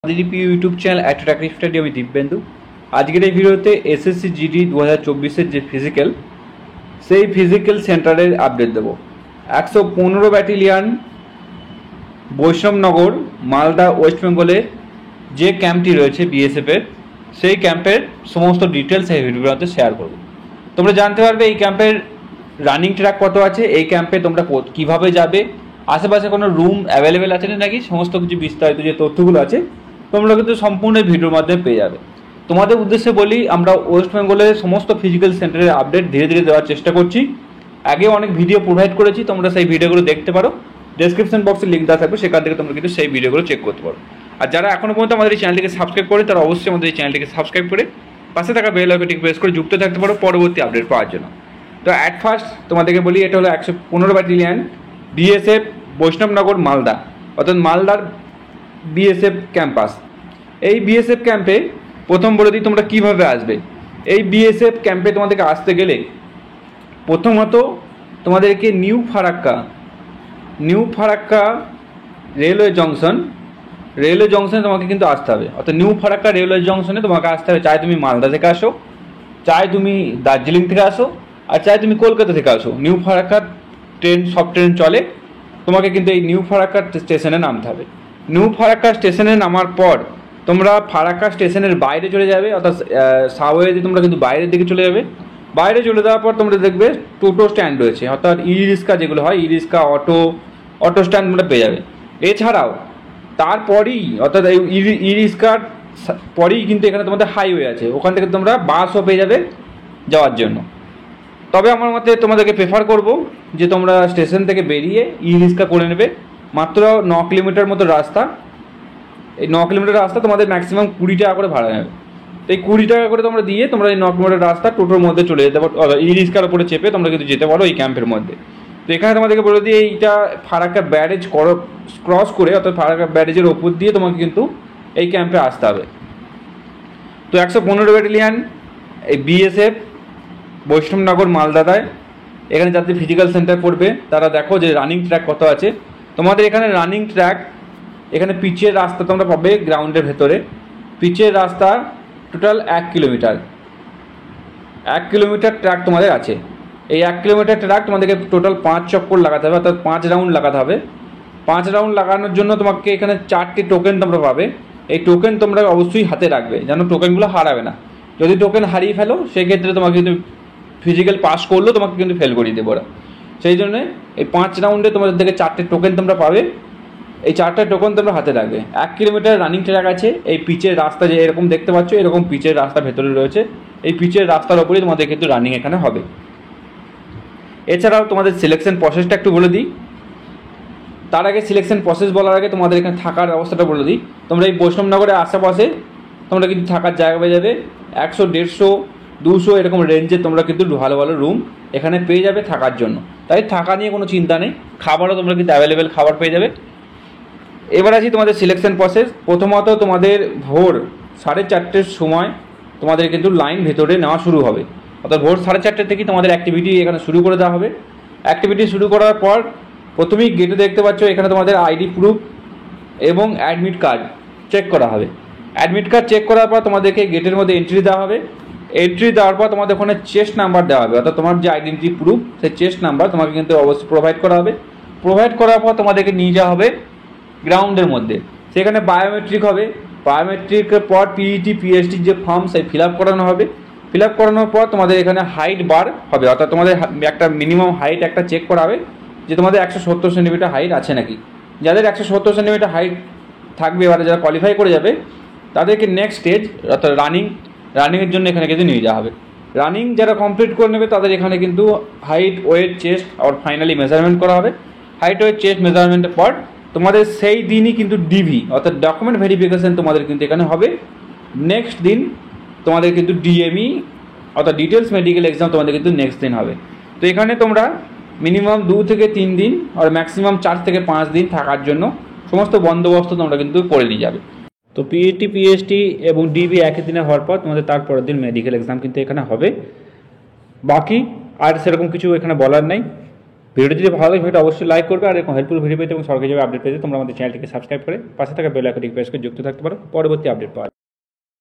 DDP YouTube channel attractive study আমি দিব্যেন্দু। আজকের এই ভিডিওতে এসএসসি জিডি 2024-এর যে ফিজিক্যাল, সেই ফিজিক্যাল সেন্টারের আপডেট দেবো। 115 ব্যাটালিয়ান বৈষ্ণবনগর মালদা ওয়েস্ট বেঙ্গলের যে ক্যাম্পটি রয়েছে বিএসএফের, সেই ক্যাম্পের সমস্ত ডিটেলস এই ভিডিওতে শেয়ার করব। তোমরা জানতে পারবে এই ক্যাম্পের রানিং ট্র্যাক কত আছে, এই ক্যাম্পে তোমরা কীভাবে যাবে, আশেপাশে কোনো রুম অ্যাভেলেবেল আছে না নাকি, সমস্ত কিছু বিস্তারিত যে তথ্যগুলো আছে তোমরা কিন্তু সম্পূর্ণ ভিডিওর মাধ্যমে পেয়ে যাবে। তোমাদের উদ্দেশ্যে বলি, আমরা ওয়েস্ট বেঙ্গলের সমস্ত ফিজিক্যাল সেন্টারের আপডেট ধীরে ধীরে দেওয়ার চেষ্টা করছি। আগে অনেক ভিডিও প্রোভাইড করেছি, তোমরা সেই ভিডিওগুলো দেখতে পারো। ডেসক্রিপশন বক্সে লিঙ্ক দেওয়া থাকবে, সেখান থেকে তোমরা কিন্তু সেই ভিডিওগুলো চেক করতে পারো। আর যারা এখনও পর্যন্ত আমাদের এই চ্যানেলটিকে সাবস্ক্রাইব করে, তারা অবশ্যই আমাদের এই চ্যানেলটিকে সাবস্ক্রাইব করে পাশে থাকা বেল আইকনটি প্রেস করে যুক্ত থাকতে পারো পরবর্তী আপডেট পাওয়ার জন্য। তো অ্যাট ফার্স্ট তোমাদেরকে বলি, এটা হলো 115 ব্যাটালিয়ান বিএসএফ বৈষ্ণবনগর মালদা, অর্থাৎ মালদার বিএসএফ ক্যাম্পাস। এই বিএসএফ ক্যাম্পে প্রথম বলে দিই তোমরা কীভাবে আসবে। এই বিএসএফ ক্যাম্পে তোমাদেরকে আসতে গেলে প্রথমত তোমাদেরকে নিউ ফারাক্কা রেলওয়ে জংশনে তোমাকে কিন্তু আসতে হবে। অর্থাৎ নিউ ফারাক্কা রেলওয়ে জংশনে তোমাকে আসতে হবে, চাই তুমি মালদা থেকে আসো, চাই তুমি দার্জিলিং থেকে আসো, আর চাই তুমি কলকাতা থেকে আসো। নিউ ফারাক্কা ট্রেন, সব ট্রেন চলে। তোমাকে কিন্তু এই নিউ ফারাক্কা স্টেশনে নামতে হবে। নিউ ফারাক্কা স্টেশনে নামার পর তোমরা ফারাক্কা স্টেশনের বাইরে চলে যাবে, অর্থাৎ সাবওয়েতে তোমরা কিন্তু বাইরের দিকে চলে যাবে। বাইরে চলে যাওয়ার পর তোমরা দেখবে টোটো স্ট্যান্ড রয়েছে, অর্থাৎ ই রিক্সা যেগুলো হয়, ই রিক্সা, অটো স্ট্যান্ড তোমরা পেয়ে যাবে। এছাড়াও তারপরেই, অর্থাৎ এই ই রিক্সার পরেই কিন্তু এখানে তোমাদের হাইওয়ে আছে, ওখান থেকে তোমরা বাসও পেয়ে যাবে যাওয়ার জন্য। তবে আমার মতে তোমাদেরকে প্রেফার করব যে তোমরা স্টেশন থেকে বেরিয়ে ই রিক্সা করে নেবে। মাত্র 9 কিলোমিটার মতো রাস্তা। এই 9 কিলোমিটার রাস্তা তোমাদের ম্যাক্সিমাম 20 টাকা করে ভাড়া নেবে। তো এই 20 টাকা করে তোমরা দিয়ে তোমরা এই 9 কিলোমিটার রাস্তা টোটোর মধ্যে চলে যেতে পারো, ই রিক্সার উপরে চেপে তোমরা কিন্তু যেতে পারো এই ক্যাম্পের মধ্যে। তো এখানে তোমাদেরকে বলে দিয়ে, এইটা ফারাক্কা ব্যারেজ ক্রস করে, অর্থাৎ ফারাক্কা ব্যারেজের ওপর দিয়ে তোমাকে কিন্তু এই ক্যাম্পে আসতে হবে। তো 115 ব্যাটালিয়ান এই বিএসএফ বৈষ্ণবনগর মালদায় এখানে যাদের ফিজিক্যাল সেন্টার পড়বে তারা দেখো যে রানিং ট্র্যাক কত আছে তোমাদের এখানে। রানিং ট্র্যাক, এখানে পিচের রাস্তা তোমরা পাবে গ্রাউন্ডের ভেতরে। পিচের রাস্তা টোটাল 1 কিলোমিটার, 1 কিলোমিটার ট্র্যাক তোমাদের আছে। এই 1 কিলোমিটার ট্র্যাক তোমাদেরকে টোটাল 5 চক্কর লাগাতে হবে, অর্থাৎ 5 রাউন্ড লাগাতে হবে। 5 রাউন্ড লাগানোর জন্য তোমাকে এখানে 4টি টোকেন তোমরা পাবে। এই টোকেন তোমরা অবশ্যই হাতে রাখবে, যেন টোকেনগুলো হারাবে না। যদি টোকেন হারিয়ে ফেলো সেক্ষেত্রে তোমাকে কিন্তু ফিজিক্যাল পাস করলেও তোমাকে কিন্তু ফেল করিয়ে দেবো ওরা। সেই জন্যে এই 5 রাউন্ডে তোমাদের থেকে 4টে টোকেন তোমরা পাবে। এই 4টে টোকেন তোমরা হাতে রাখবে। 1 কিলোমিটার রানিং ট্র্যাক আছে। এই পিচের রাস্তা যে এরকম দেখতে পাচ্ছ, এরকম পিচের রাস্তা ভেতরে রয়েছে। এই পিচের রাস্তার ওপরেই তোমাদের কিন্তু রানিং এখানে হবে। এছাড়াও তোমাদের সিলেকশন প্রসেসটা একটু বলে দিই। তার আগে সিলেকশন প্রসেস বলার আগে তোমাদের এখানে থাকার ব্যবস্থাটা বলে দিই। তোমরা এই বৈষ্ণবনগরের আশেপাশে তোমরা কিন্তু থাকার জায়গা পেয়ে যাবে। 100, 150, 200 এরকম রেঞ্জে তোমরা কিন্তু ভালো ভালো রুম এখানে পেয়ে যাবে থাকার জন্য। তাই থাকা নিয়ে কোনো চিন্তা নেই, খাবারও তোমরা কিন্তু অ্যাভেলেবেল খাবার পেয়ে যাবে। এবার আছি তোমাদের সিলেকশন প্রসেস। প্রথমত তোমাদের ভোর 4:30-র সময় তোমাদের কিন্তু লাইন ভেতরে নেওয়া শুরু হবে, অর্থাৎ ভোর 4:30 থেকেই তোমাদের অ্যাক্টিভিটি এখানে শুরু করে দেওয়া হবে। অ্যাক্টিভিটি শুরু করার পর প্রথমেই গেটে দেখতে পাচ্ছ এখানে তোমাদের আইডি প্রুফ এবং অ্যাডমিট কার্ড চেক করা হবে। অ্যাডমিট কার্ড চেক করার পর তোমাদেরকে গেটের মধ্যে এন্ট্রি দেওয়া হবে। এন্ট্রি দেওয়ার পর তোমাদের ওখানে চেস্ট নাম্বার দেওয়া হবে, অর্থাৎ তোমার যে আইডেন্টি প্রুফ, সেই চেস্ট নাম্বার তোমাকে কিন্তু অবশ্যই প্রোভাইড করা হবে। প্রোভাইড করার পর তোমাদেরকে নিয়ে যাওয়া হবে গ্রাউন্ডের মধ্যে। সেখানে বায়োমেট্রিক হবে। বায়োমেট্রিকের পর পিইটি পিএসটির যে ফর্ম, সেই ফিল আপ করানো হবে। ফিল আপ করানোর পর তোমাদের এখানে হাইট বার হবে, অর্থাৎ তোমাদের একটা মিনিমাম হাইট একটা চেক করা হবে যে তোমাদের 170 সেন্টিমিটার হাইট আছে নাকি। যাদের 170 সেন্টিমিটার হাইট থাকবে, এবারে যারা কোয়ালিফাই করে যাবে তাদেরকে নেক্সট স্টেজ, অর্থাৎ রানিংয়ের জন্য এখানে কিন্তু নিয়ে যাওয়া হবে। রানিং যারা কমপ্লিট করে নেবে তাদের এখানে কিন্তু হাইট, ওয়েট, চেস্ট আর ফাইনালি মেজারমেন্ট করা হবে। হাইট, ওয়েট, চেস্ট মেজারমেন্টের পর তোমাদের সেই দিনই কিন্তু ডিভি, অর্থাৎ ডকুমেন্ট ভেরিফিকেশান তোমাদের কিন্তু এখানে হবে। নেক্সট দিন তোমাদের কিন্তু ডিএমই, অর্থাৎ ডিটেলস মেডিকেল এক্সাম তোমাদের কিন্তু নেক্সট দিন হবে। তো এখানে তোমরা মিনিমাম 2 থেকে 3 দিন আর ম্যাক্সিমাম 4 থেকে 5 দিন থাকার জন্য সমস্ত বন্দোবস্ত তোমরা কিন্তু করে নিয়ে যাবে। তো পিইটি পিএসটি এবং ডিবি একই দিনে হওয়ার পর তোমাদের তারপরের দিন মেডিকেল এক্সাম কিন্তু এখানে হবে। বাকি আর সেরকম কিছু এখানে বলার নেই। ভিডিওটি যদি ভালো লাগে ভিডিওটা অবশ্যই লাইক করবে, আর এরকম হেল্পফুল ভিডিও পেতে এবং সরকারিভাবে আপডেট পেতে তোমরা আমাদের চ্যানেলটিকে সাবস্ক্রাইব করে পাশে থাকা বেল আইকনটি প্রেস করে যুক্ত থাকতে পারো, পরবর্তী আপডেট পাওয়া